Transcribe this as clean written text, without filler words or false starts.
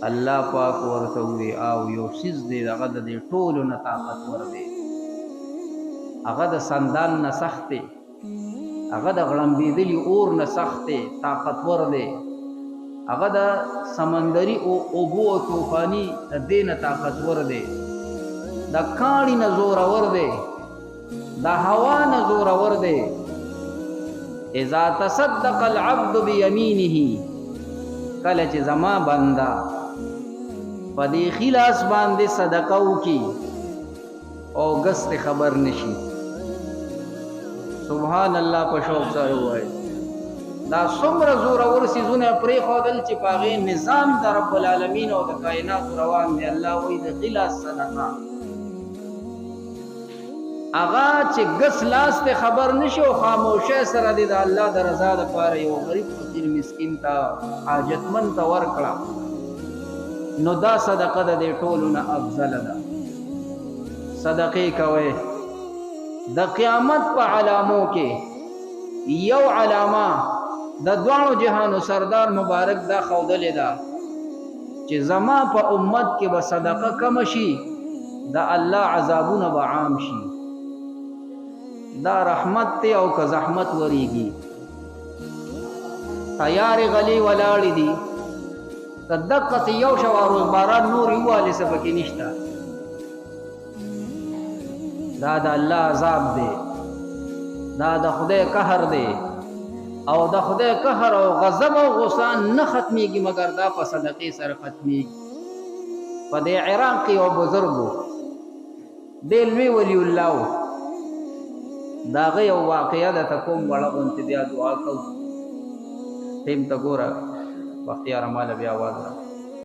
الله پاک ورته وی او یو سیز دی هغه د دې ټولو نه طاقتور دی، هغه د سندان نه سخت دی، هغه د غړمبېدلي اور نه سخت دی، طاقتور دی، هغه د سمندري اوبو او طوفاني د دې نه طاقتور دی، د کاڼي نه زورور دی، د هوا نه زورور دی. اذا تصدق العبد بيمينه، کله چې زما بنده په دې خلاص باندې صدقه وکي او ګست خبر نشي، سبحان الله په شوق سره وایي دا څومره زورور څیزونه پرېښودل چې په هغې نظام د رب العالمین او د کائناتو روان دی. الله وایي د خلاص صدقه هغه چې ګس لاس ته خبر نشي او خاموشه سره دی د الله د رضا دپاره یو غریب فقیر مسکین ته حاجتمند ته ورکړه، نو دا صدقه د دې ټولو نه افضله ده. صدقې کوئ. د قیامت په علامو کې یو علامه د دواړو جهانو سردار مبارک دا ښودلې ده چې زما په امت کې به صدقه کم شي، د الله عذابونه به عام شي. دا رحمت دی او که زحمت وریږي، تیارې غلې ولاړې دي، که دقسې یو شوه روزباران نور یووالې څه پکې نشته. دا د الله عذاب دی، دا د خدای قهر دی، او د خدای قهر او غضب او غصه نه ختمیږي مګر دا په صدقې سره ختمیږي. په دې عراق کې یو بزرګو دی لوی ولی الله و، د هغه یو واقعه ده ته کوم وړه غوندې بیا دعا کوو. ټیم ته ګوره بختیاره ماله بیا آواز راغی.